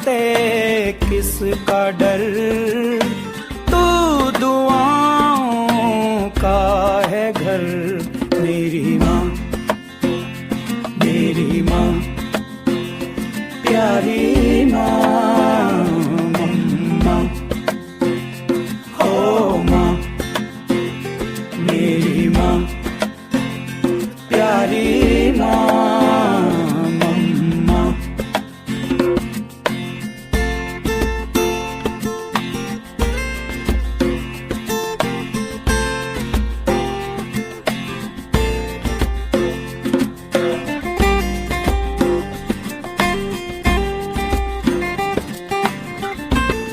से किसका डर, तू दुआओं का है घर। मेरी माँ, मेरी माँ, प्यारी माँ, मम्मा, हो माँ, मेरी माँ, प्यारी माँ।